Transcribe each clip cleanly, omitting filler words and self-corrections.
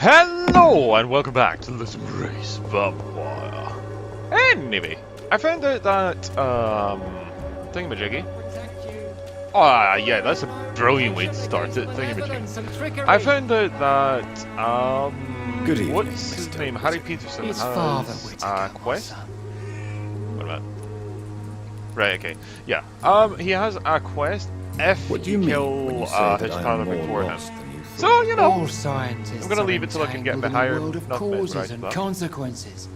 Hello and welcome back to Let's Embrace Vampyr. Anyway, I found out that thingamajiggy. Oh yeah, that's a brilliant way to start it. Thingamajiggy. I found out that Good evening, what's his name? Harry Peterson His has father a quest. Wait a minute. Right. Okay. Yeah. He has a quest if What do you you mean kill when you say his that I father am more beforehand. lost than you thought? So you know. All scientists I'm gonna are leave it till I can get entangled the higher- in a world of not causes right, and but- consequences,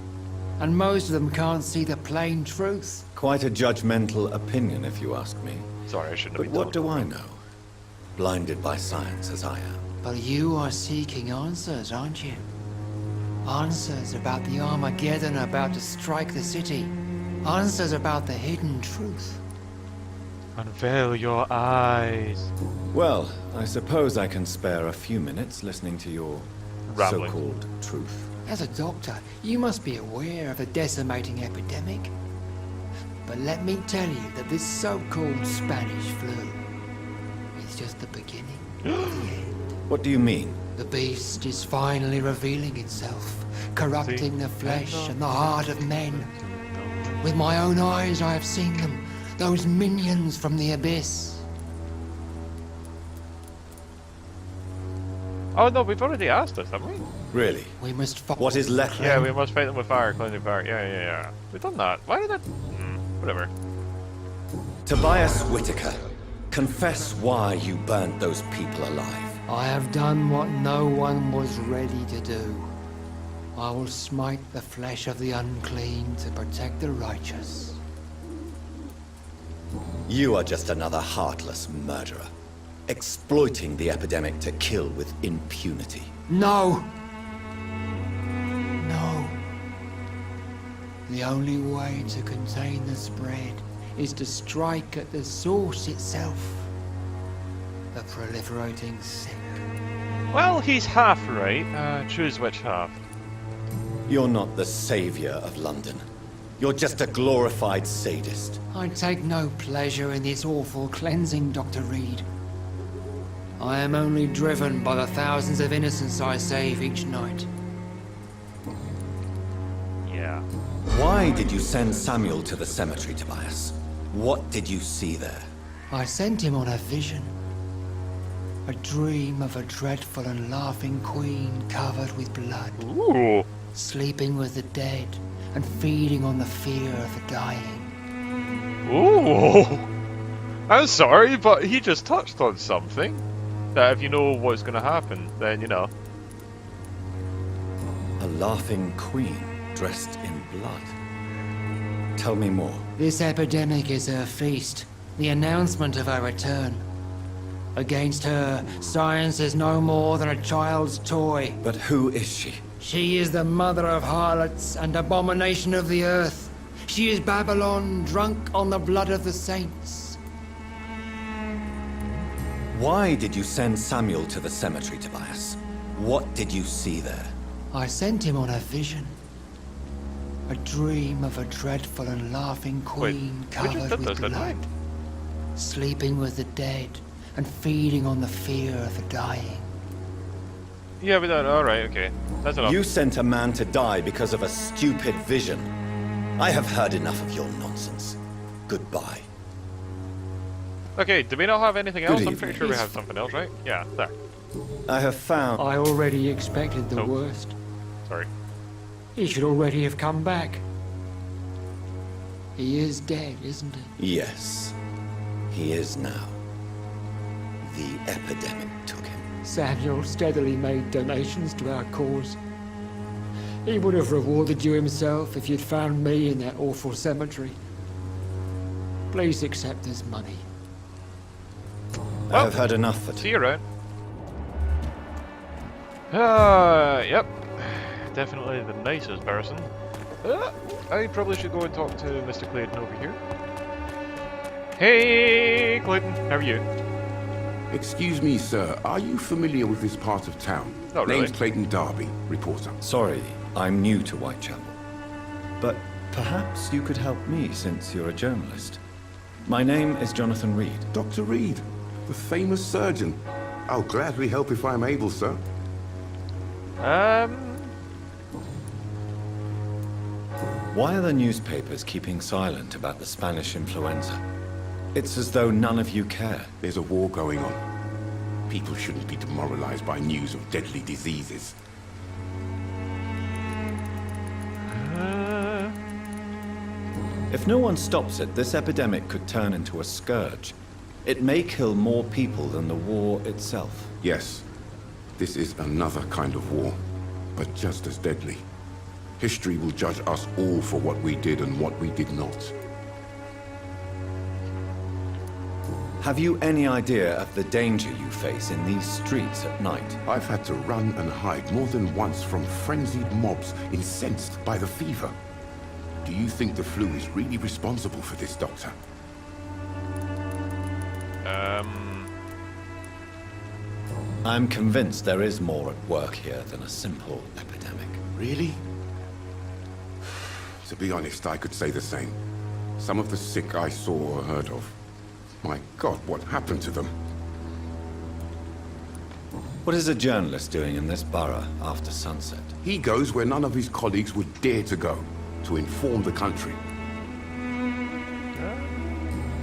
and most of them can't see the plain truth. Quite a judgmental opinion, if you ask me. Sorry, I shouldn't But have been what do I know? Blinded by science as I am. But you are seeking answers, aren't you? Answers about the Armageddon about to strike the city. Answers about the hidden truth. Unveil your eyes. Well, I suppose I can spare a few minutes listening to your Rambling. so-called truth. As a doctor, you must be aware of the decimating epidemic. But let me tell you that this so-called Spanish flu is just the beginning of the end. What do you mean? The beast is finally revealing itself, corrupting the flesh and the heart of men. With my own eyes I have seen them, those minions from the abyss. Oh no, we've already asked this, haven't we? Really? We must fight. What is left? Yeah, we must fight them with fire, cleansing fire. Yeah. We've done that. Why did that? Whatever. Tobias Whitaker, confess why you burnt those people alive. I have done what no one was ready to do. I will smite the flesh of the unclean to protect the righteous. You are just another heartless murderer, exploiting the epidemic to kill with impunity. No! No. The only way to contain the spread is to strike at the source itself. The proliferating sick. Well, he's half right. Choose which half. You're not the savior of London. You're just a glorified sadist. I take no pleasure in this awful cleansing, Dr. Reed. I am only driven by the thousands of innocents I save each night. Yeah. Why did you send Samuel to the cemetery, Tobias? What did you see there? I sent him on a vision. A dream of a dreadful and laughing queen covered with blood, Ooh. sleeping with the dead and feeding on the fear of the dying. Ooh. I'm sorry, but he just touched on something. That if you know what's going to happen, then you know. A laughing queen dressed in blood. Tell me more. This epidemic is her feast, the announcement of her return. Against her, science is no more than a child's toy. But who is she? She is the mother of harlots and abomination of the earth. She is Babylon, drunk on the blood of the saints. Why did you send Samuel to the cemetery, Tobias? What did you see there? I sent him on a vision. A dream of a dreadful and laughing queen we just covered did with this, didn't we? blood. Sleeping with the dead and feeding on the fear of the dying. Yeah, we done. Alright, okay. That's enough. You sent a man to die because of a stupid vision. I have heard enough of your nonsense. Goodbye. Okay, do we not have anything else? I'm pretty evening. sure we have something else, right? Yeah, there. I have found... I already expected the Nope. worst. Sorry. He should already have come back. He is dead, isn't he? Yes. He is now. The epidemic took him. Samuel steadily made donations to our cause. He would have rewarded you himself if you'd found me in that awful cemetery. Please accept this money. I have heard enough for See today. you around. Yep. Definitely the nicest person. I probably should go and talk to Mr. Clayton over here. Hey, Clayton, how are you? Excuse me, sir. Are you familiar with this part of town? Not really. Name's Clayton Darby, reporter. Sorry, I'm new to Whitechapel. But perhaps you could help me since you're a journalist. My name is Jonathan Reed. Dr. Reed, the famous surgeon. I'll gladly help if I'm able, sir. Why are the newspapers keeping silent about the Spanish influenza? It's as though none of you care. There's a war going on. People shouldn't be demoralized by news of deadly diseases. If no one stops it, this epidemic could turn into a scourge. It may kill more people than the war itself. Yes, this is another kind of war, but just as deadly. History will judge us all for what we did and what we did not. Have you any idea of the danger you face in these streets at night? I've had to run and hide more than once from frenzied mobs incensed by the fever. Do you think the flu is really responsible for this, Doctor? I'm convinced there is more at work here than a simple epidemic. Really? To be honest, I could say the same. Some of the sick I saw or heard of. My God, what happened to them? What is a journalist doing in this borough after sunset? He goes where none of his colleagues would dare to go, to inform the country.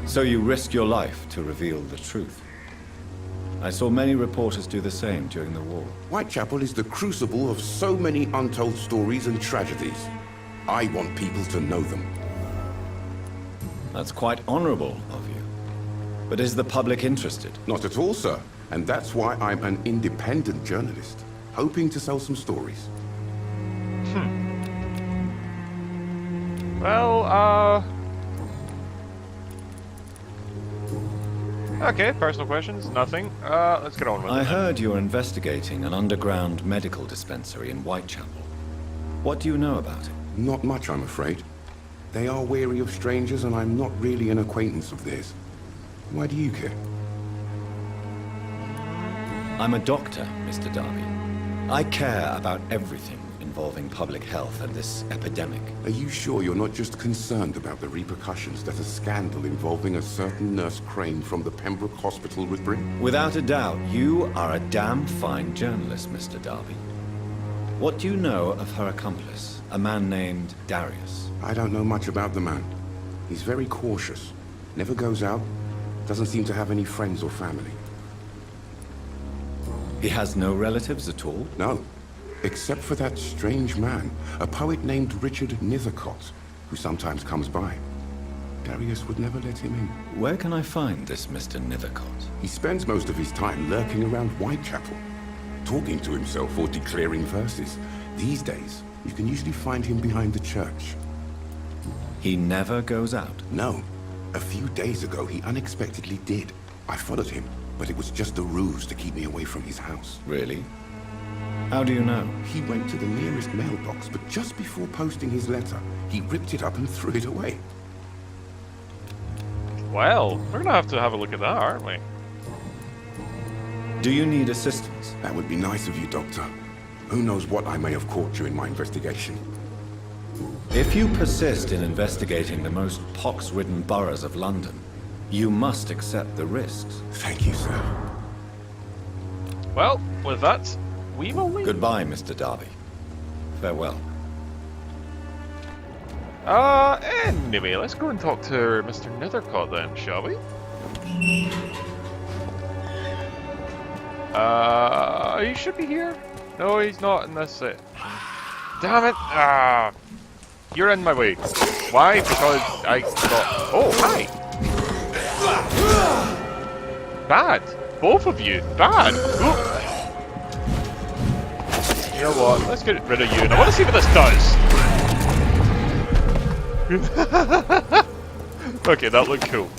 So you risk your life to reveal the truth. I saw many reporters do the same during the war. Whitechapel is the crucible of so many untold stories and tragedies. I want people to know them. That's quite honorable of you. But is the public interested? Not at all, sir. And that's why I'm an independent journalist, hoping to sell some stories. Well, okay, personal questions, nothing. Let's get on with it. I heard you're investigating an underground medical dispensary in Whitechapel. What do you know about it? Not much, I'm afraid. They are wary of strangers, and I'm not really an acquaintance of theirs. Why do you care? I'm a doctor, Mr. Darby. I care about everything involving public health and this epidemic. Are you sure you're not just concerned about the repercussions that a scandal involving a certain Nurse Crane from the Pembroke Hospital would bring? Without a doubt, you are a damn fine journalist, Mr. Darby. What do you know of her accomplice, a man named Darius? I don't know much about the man. He's very cautious. Never goes out. Doesn't seem to have any friends or family. He has no relatives at all? No. Except for that strange man, a poet named Richard Nithercott, who sometimes comes by. Darius would never let him in. Where can I find this Mr. Nithercott? He spends most of his time lurking around Whitechapel, talking to himself or declaring verses. These days, you can usually find him behind the church. He never goes out? No. A few days ago, he unexpectedly did. I followed him, but it was just a ruse to keep me away from his house. Really? How do you know? He went to the nearest mailbox, but just before posting his letter, he ripped it up and threw it away. Well, we're gonna have to have a look at that, aren't we? Do you need assistance? That would be nice of you, Doctor. Who knows what I may have caught during my investigation. If you persist in investigating the most pox-ridden boroughs of London, you must accept the risks. Thank you, sir. Well, with that, we will leave. Goodbye, Mr. Darby. Farewell. Anyway, let's go and talk to Mr. Nithercott then, shall we? He should be here. No, he's not in this set. Damn it! You're in my way. Why? Because I thought. Oh, hi! Bad. Both of you. Bad. Ooh. You know what? Let's get rid of you, and I want to see what this does. Okay, that looked cool.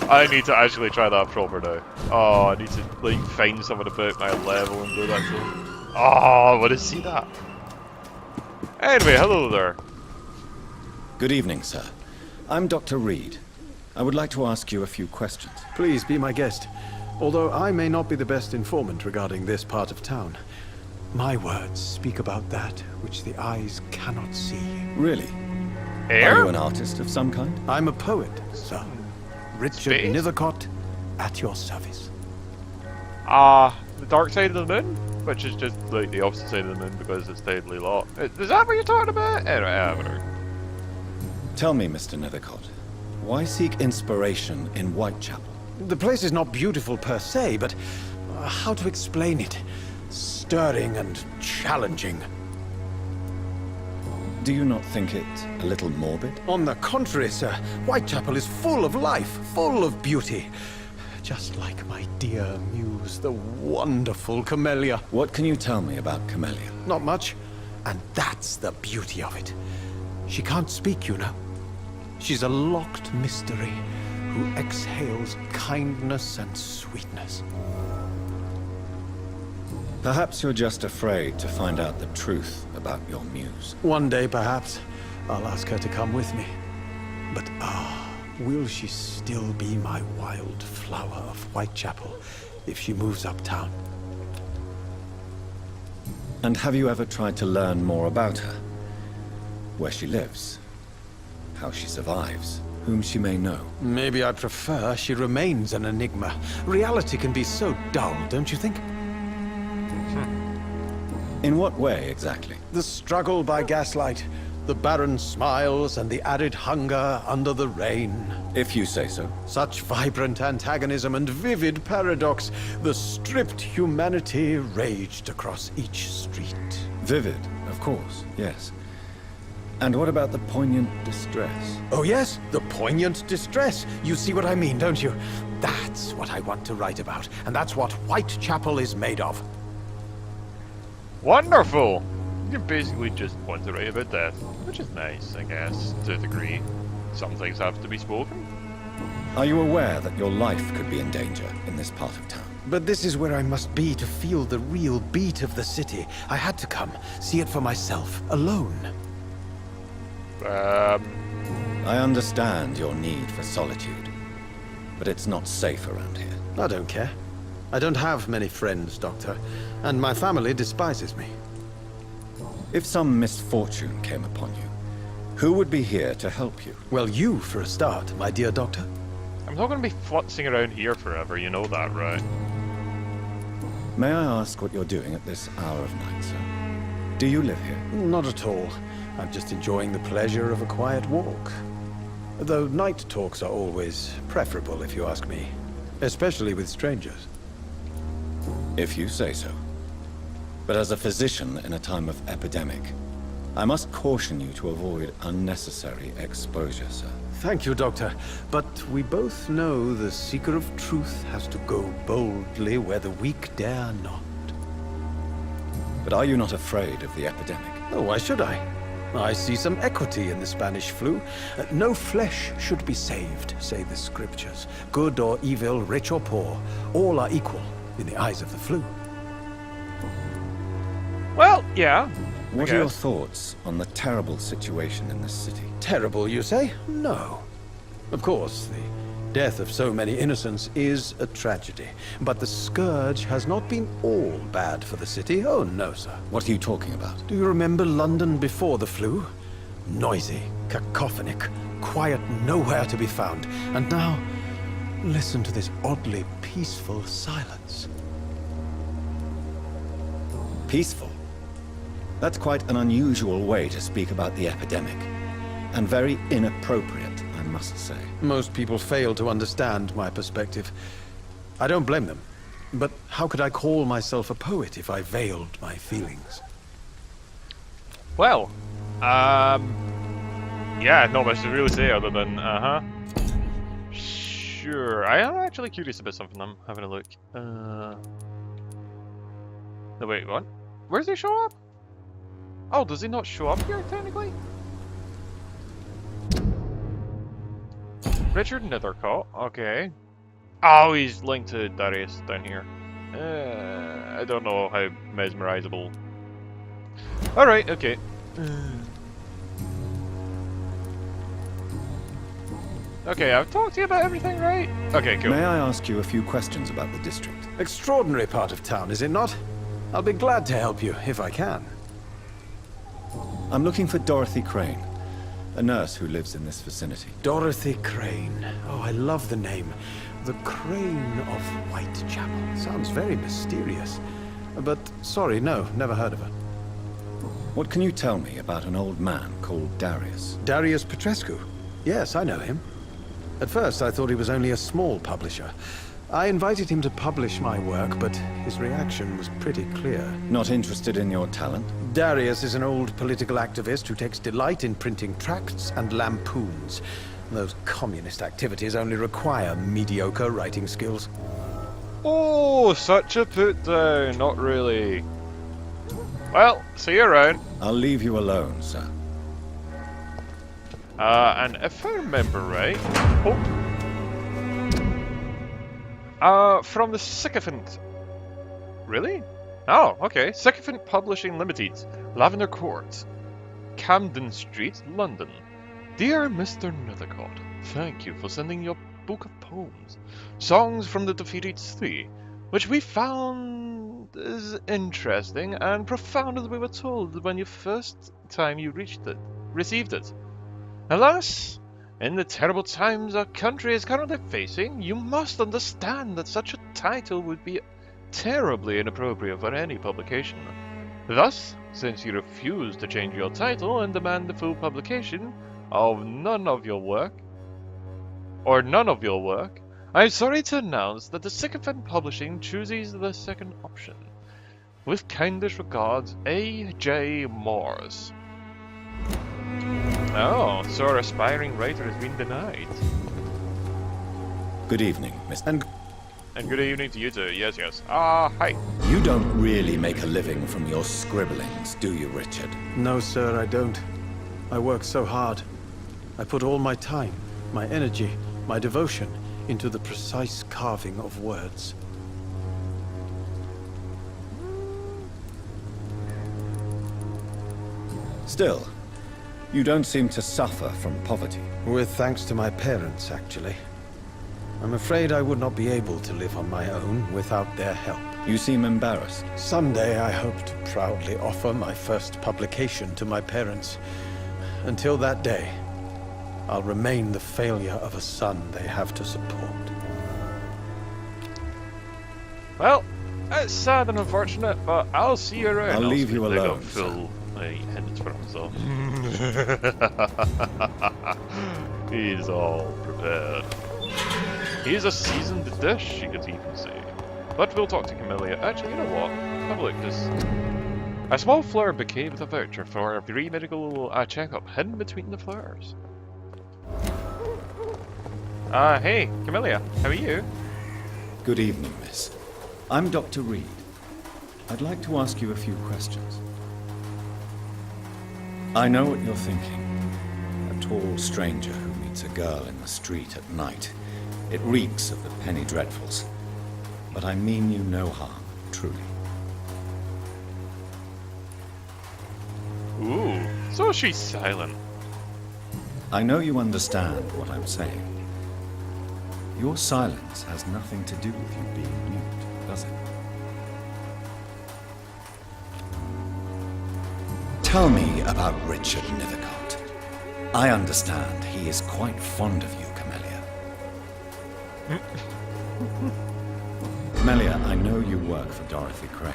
I need to actually try that proper now. Oh, I need to like find someone about my level and do that thing. Oh, I want to see that. Anyway, hello there. Good evening, sir. I'm Dr. Reed. I would like to ask you a few questions. Please be my guest. Although I may not be the best informant regarding this part of town, my words speak about that which the eyes cannot see. Really? Air? Are you an artist of some kind? I'm a poet, sir. Richard Space? Nithercott, at your service. The dark side of the moon? Which is just like the opposite side of the moon because it's tidally locked. Is that what you're talking about? Anyway, I don't know. Tell me, Mr. Nethercott, why seek inspiration in Whitechapel? The place is not beautiful per se, but how to explain it? Stirring and challenging. Do you not think it a little morbid? On the contrary, sir, Whitechapel is full of life, full of beauty. Just like my dear muse, the wonderful Camellia. What can you tell me about Camellia? Not much, and that's the beauty of it. She can't speak, you know. She's a locked mystery who exhales kindness and sweetness. Perhaps you're just afraid to find out the truth about your muse. One day, perhaps, I'll ask her to come with me. But will she still be my wild flower of Whitechapel if she moves uptown? And have you ever tried to learn more about her? Where she lives? How she survives? Whom she may know? Maybe I prefer she remains an enigma. Reality can be so dull, don't you think? In what way, exactly? The struggle by gaslight, the barren smiles, and the added hunger under the rain. If you say so. Such vibrant antagonism and vivid paradox. The stripped humanity raged across each street. Vivid, of course, yes. And what about the poignant distress? Oh yes, the poignant distress. You see what I mean, don't you? That's what I want to write about, and that's what Whitechapel is made of. Wonderful! You basically just want to write about death, which is nice, I guess, to a degree. Some things have to be spoken. Are you aware that your life could be in danger in this part of town? But this is where I must be to feel the real beat of the city. I had to come, see it for myself, alone. I understand your need for solitude, but it's not safe around here. I don't care. I don't have many friends, Doctor, and my family despises me. If some misfortune came upon you, who would be here to help you? Well, you, for a start, my dear Doctor. I'm not going to be flutzing around here forever, you know that, right? May I ask what you're doing at this hour of night, sir? Do you live here? Not at all. I'm just enjoying the pleasure of a quiet walk. Though night talks are always preferable, if you ask me. Especially with strangers. If you say so. But as a physician in a time of epidemic, I must caution you to avoid unnecessary exposure, sir. Thank you, Doctor. But we both know the seeker of truth has to go boldly where the weak dare not. But are you not afraid of the epidemic? Oh, why should I? I see some equity in the Spanish flu. No flesh should be saved, say the scriptures. Good or evil, rich or poor, all are equal in the eyes of the flu. Well, yeah. What are your thoughts on the terrible situation in this city? Terrible, you say? No. Of course, the death of so many innocents is a tragedy. But the scourge has not been all bad for the city. Oh, no, sir. What are you talking about? Do you remember London before the flu? Noisy, cacophonic, quiet nowhere to be found. And now, listen to this oddly peaceful silence. Peaceful? That's quite an unusual way to speak about the epidemic. And very inappropriate, I must say. Most people fail to understand my perspective. I don't blame them. But how could I call myself a poet if I veiled my feelings? Well, yeah, not much to really say other than, Sure, I am actually curious about something. I'm having a look. No, wait, what? Where does he show up? Oh, does he not show up here, technically? Richard Nethercott, okay. Oh, he's linked to Darius down here. I don't know how mesmerizable. Alright, okay. Okay, I've talked to you about everything, right? Okay, cool. May I ask you a few questions about the district? Extraordinary part of town, is it not? I'll be glad to help you, if I can. I'm looking for Dorothy Crane, a nurse who lives in this vicinity. Dorothy Crane. Oh, I love the name. The Crane of Whitechapel. Sounds very mysterious. But, sorry, no, never heard of her. What can you tell me about an old man called Darius? Darius Petrescu? Yes, I know him. At first, I thought he was only a small publisher. I invited him to publish my work, but his reaction was pretty clear. Not interested in your talent? Darius is an old political activist who takes delight in printing tracts and lampoons. Those communist activities only require mediocre writing skills. Oh, such a put down. Not really. Well, see you around. I'll leave you alone, sir. And if I remember right... from the Sycophant. Really? Oh, okay. Sycophant Publishing Limited, Lavender Court, Camden Street, London. Dear Mr. Nethercott, thank you for sending your book of poems, Songs from the Defeated Three, which we found as interesting and profound as we were told when you first time you received it. Alas, in the terrible times our country is currently facing, you must understand that such a title would be terribly inappropriate for any publication. Thus, since you refuse to change your title and demand the full publication of none of your work, I'm sorry to announce that the Sycophant Publishing chooses the second option. With kindest regards, A.J. Morse. Oh, so our aspiring writer has been denied. Good evening, Mr. And good evening to you too, yes. Hi. You don't really make a living from your scribblings, do you, Richard? No, sir, I don't. I work so hard. I put all my time, my energy, my devotion into the precise carving of words. Still, you don't seem to suffer from poverty. With thanks to my parents, actually. I'm afraid I would not be able to live on my own without their help. You seem embarrassed. Someday I hope to proudly offer my first publication to my parents. Until that day, I'll remain the failure of a son they have to support. Well, it's sad and unfortunate, but I'll see you around. I'll leave you alone, Full hints for himself. He's all prepared. He's a seasoned dish, you could even say. But we'll talk to Camellia. Actually, you know what? Have a look, because a small flower bouquet with a voucher for a free medical checkup hidden between the flowers. Hey, Camellia, how are you? Good evening, miss. I'm Dr. Reed. I'd like to ask you a few questions. I know what you're thinking. A tall stranger who meets a girl in the street at night. It reeks of the penny dreadfuls. But I mean you no harm, truly. Ooh, so she's silent. I know you understand what I'm saying. Your silence has nothing to do with you being mute, does it? Tell me about Richard Nethercott. I understand he is quite fond of you, Camellia. Camellia, I know you work for Dorothy Crane.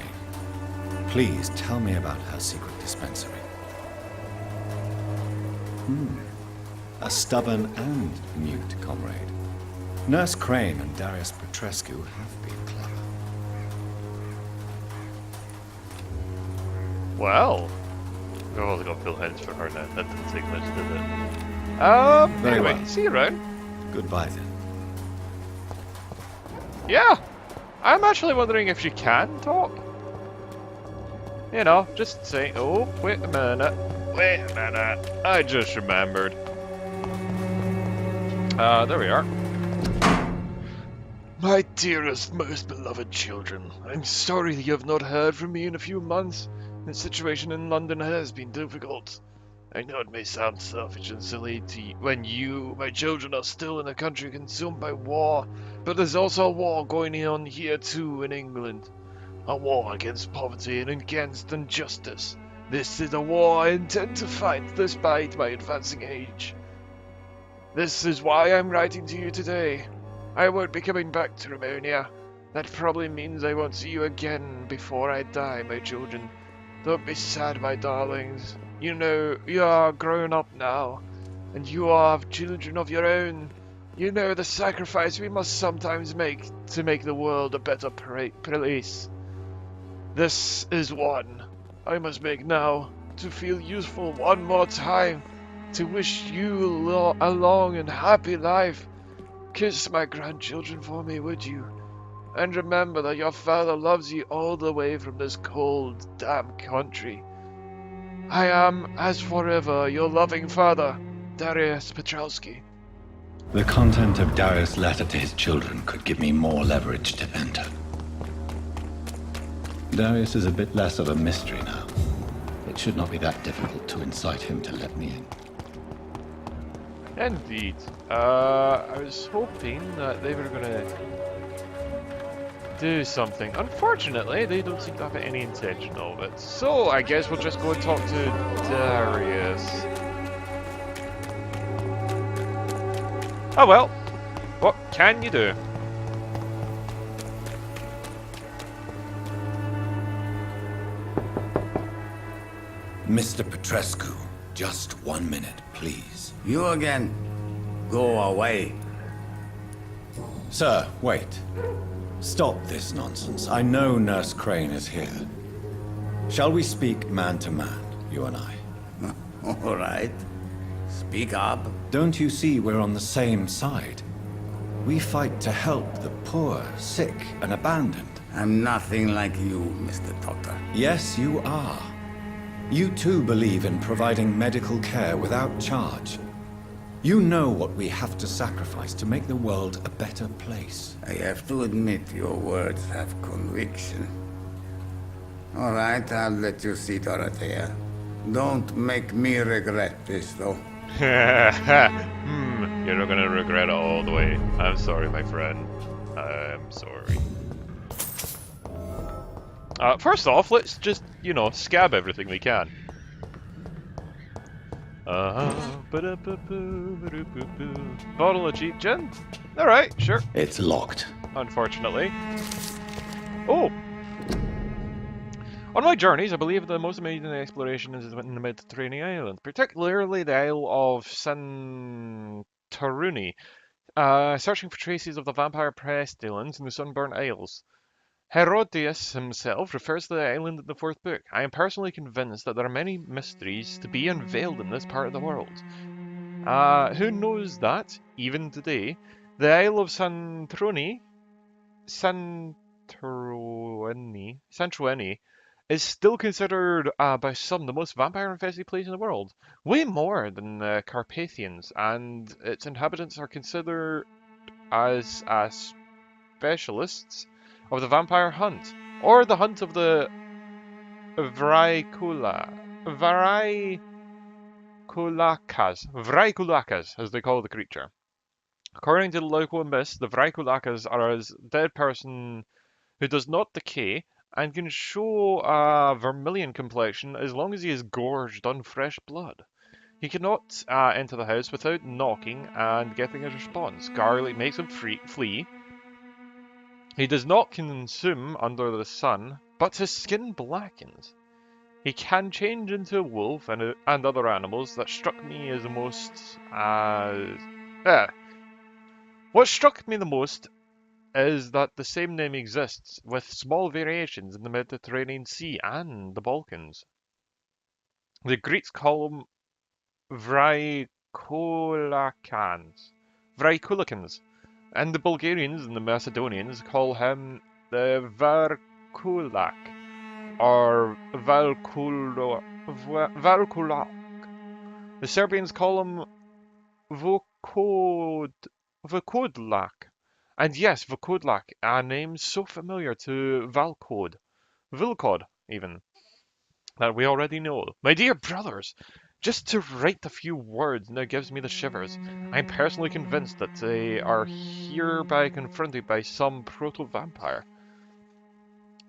Please tell me about her secret dispensary. A stubborn and mute comrade. Nurse Crane and Darius Petrescu have been clever. Well, we've also got full heads for her now. That didn't take much, did it? Very Anyway, well. see you around. Goodbye then. Yeah, I'm actually wondering if she can talk. You know, just say, oh, wait a minute, I just remembered. There we are. My dearest, most beloved children, I'm sorry you have not heard from me in a few months. The situation in London has been difficult. I know it may sound selfish and silly when you, my children, are still in a country consumed by war, but there's also a war going on here too in England. A war against poverty and against injustice. This is a war I intend to fight despite my advancing age. This is why I'm writing to you today. I won't be coming back to Romania. That probably means I won't see you again before I die, my children. Don't be sad, my darlings. You know, you are grown up now, and you have children of your own. You know the sacrifice we must sometimes make to make the world a better place. This is one I must make now, to feel useful one more time, to wish you a long and happy life. Kiss my grandchildren for me, would you? And remember that your father loves you all the way from this cold, damp country. I am, as forever, your loving father, Darius Petrowski. The content of Darius' letter to his children could give me more leverage to enter. Darius is a bit less of a mystery now. It should not be that difficult to incite him to let me in. Indeed. I was hoping that they were gonna do something. Unfortunately, they don't seem to have any intention of it. So, I guess we'll just go and talk to Darius. Oh well. What can you do? Mr. Petrescu, just 1 minute, please. You again. Go away. Sir, wait. Stop this nonsense. I know Nurse Crane is here. Shall we speak man to man, you and I? All right. Speak up. Don't you see we're on the same side? We fight to help the poor, sick, and abandoned. I'm nothing like you, Mr. Doctor. Yes, you are. You too believe in providing medical care without charge. You know what we have to sacrifice to make the world a better place. I have to admit your words have conviction. All right, I'll let you see, Dorothea. Don't make me regret this, though. You're not gonna regret it all the way. I'm sorry, my friend. I'm sorry. First off, let's just, you know, scab everything we can. Bottle of cheap gin? Alright, sure. It's locked. Unfortunately. Oh! On my journeys, I believe the most amazing exploration is in the Mediterranean islands, particularly the Isle of Santorini, searching for traces of the vampire pestilence in the Sunburnt Isles. Herodotus himself refers to the island in the fourth book. I am personally convinced that there are many mysteries to be unveiled in this part of the world. Who knows that, even today, the Isle of Santorini is still considered by some the most vampire-infested place in the world. Way more than the Carpathians, and its inhabitants are considered as specialists of the vampire hunt, or the hunt of the Vrykulakas, as they call the creature. According to the local myths, the Vrykulakas are a dead person who does not decay and can show a vermilion complexion as long as he is gorged on fresh blood. He cannot enter the house without knocking and getting a response. Garlic makes him flee. He does not consume under the sun, but his skin blackens. He can change into a wolf and other animals. That struck me as the most... What struck me the most is that the same name exists, with small variations in the Mediterranean Sea and the Balkans. The Greeks call them Vrykulakas, and the Bulgarians and the Macedonians call him the Varkulak, or Valkulak. The Serbians call him Vukodlak. And yes, Vukodlak, a name so familiar to Vilkod even, that we already know. My dear brothers, just to write a few words now gives me the shivers. I'm personally convinced that they are hereby confronted by some proto-vampire.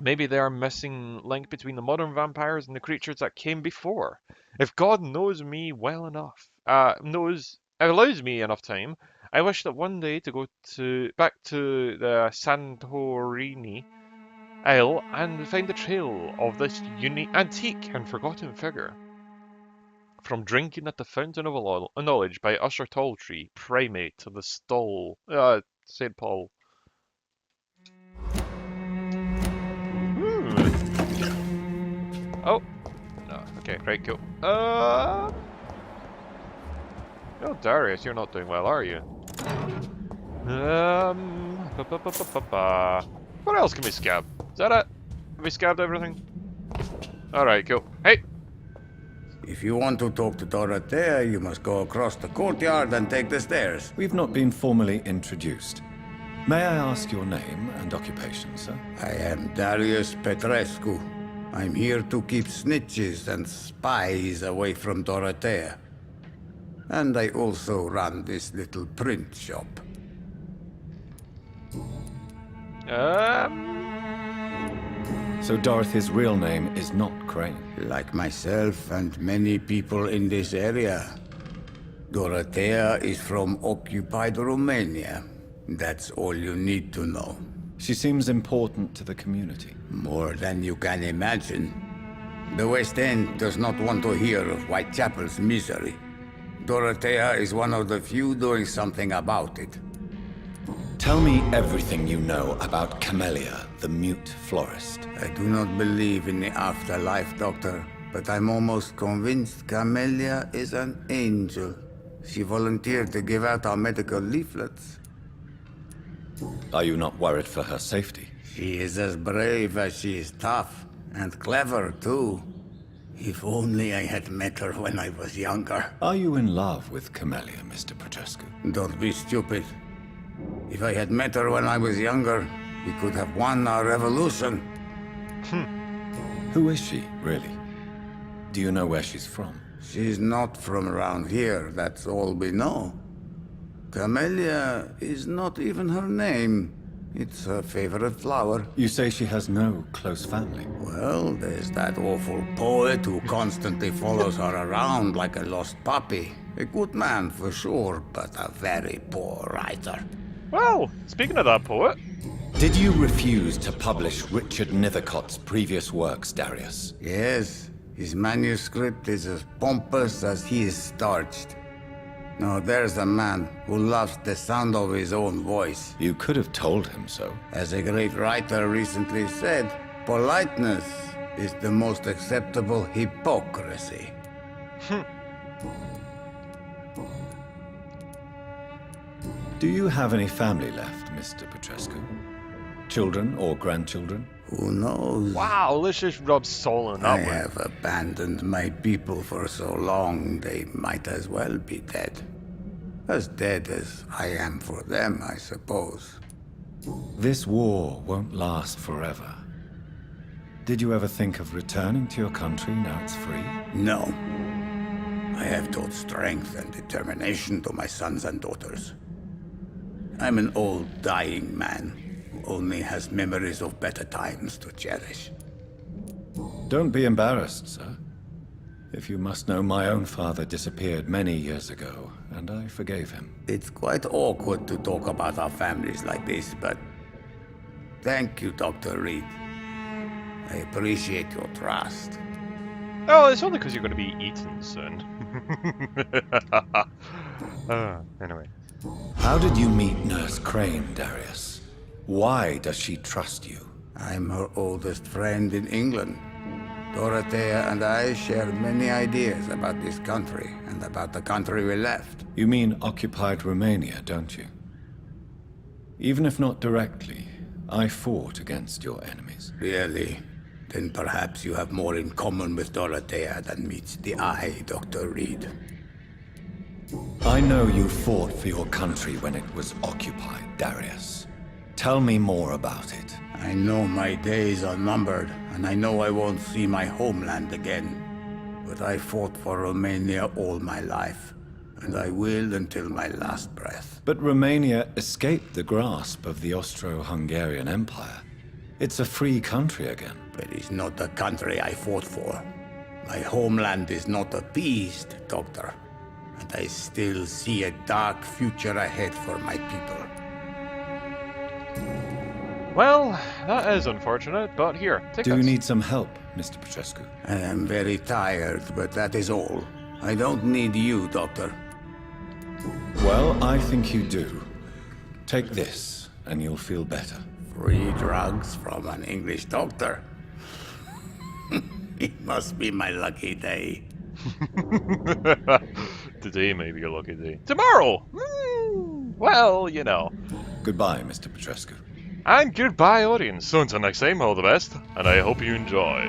Maybe they are missing link between the modern vampires and the creatures that came before. If God knows me well enough, allows me enough time, I wish that one day to go back to the Santorini Isle and find the trail of this unique, antique and forgotten figure. From drinking at the fountain of knowledge by Usher Talltree, primate to the stall, St. Paul. Oh, no, okay, right, cool. Oh, Darius, you're not doing well, are you? What else can we scab? Is that it? Have we scabbed everything? Alright, cool. Hey! If you want to talk to Dorothea, you must go across the courtyard and take the stairs. We've not been formally introduced. May I ask your name and occupation, sir? I am Darius Petrescu. I'm here to keep snitches and spies away from Dorothea. And I also run this little print shop. So Dorothy's real name is not Crane. Like myself and many people in this area, Dorothea is from occupied Romania. That's all you need to know. She seems important to the community. More than you can imagine. The West End does not want to hear of Whitechapel's misery. Dorothea is one of the few doing something about it. Tell me everything you know about Camellia, the mute florist. I do not believe in the afterlife, Doctor, but I'm almost convinced Camellia is an angel. She volunteered to give out our medical leaflets. Are you not worried for her safety? She is as brave as she is tough, and clever, too. If only I had met her when I was younger. Are you in love with Camellia, Mr. Petrescu? Don't be stupid. If I had met her when I was younger, we could have won our revolution. Who is she, really? Do you know where she's from? She's not from around here, that's all we know. Camellia is not even her name. It's her favorite flower. You say she has no close family. Well, there's that awful poet who constantly follows her around like a lost puppy. A good man for sure, but a very poor writer. Well, speaking of that poet... Did you refuse to publish Richard Nithercott's previous works, Darius? Yes, his manuscript is as pompous as he is starched. Now there's a man who loves the sound of his own voice. You could have told him so. As a great writer recently said, politeness is the most acceptable hypocrisy. Do you have any family left, Mr. Petrescu? Children or grandchildren? Who knows? Wow, let's just rub salt in I that one. have abandoned my people for so long, they might as well be dead. As dead as I am for them, I suppose. This war won't last forever. Did you ever think of returning to your country now it's free? No. I have taught strength and determination to my sons and daughters. I'm an old, dying man who only has memories of better times to cherish. Don't be embarrassed, sir. If you must know, my own father disappeared many years ago, and I forgave him. It's quite awkward to talk about our families like this, but thank you, Dr. Reed. I appreciate your trust. Oh, it's only because you're going to be eaten soon. Anyway. How did you meet Nurse Crane, Darius? Why does she trust you? I'm her oldest friend in England. Dorothea and I share many ideas about this country and about the country we left. You mean occupied Romania, don't you? Even if not directly, I fought against your enemies. Really? Then perhaps you have more in common with Dorothea than meets the eye, Dr. Reed. I know you fought for your country when it was occupied, Darius. Tell me more about it. I know my days are numbered, and I know I won't see my homeland again. But I fought for Romania all my life, and I will until my last breath. But Romania escaped the grasp of the Austro-Hungarian Empire. It's a free country again. But it's not the country I fought for. My homeland is not appeased, Doctor. and I still see a dark future ahead for my people. Well, that is unfortunate, but here, take Do you this. need some help, Mr. Petrescu? I am very tired, but that is all. I don't need you, Doctor. Well, I think you do. Take this, and you'll feel better. Free drugs from an English doctor. It must be my lucky day. Today may be a lucky day. Tomorrow! Well, you know. Goodbye, Mr. Petrescu. And goodbye, audience. So until next time, all the best, and I hope you enjoy.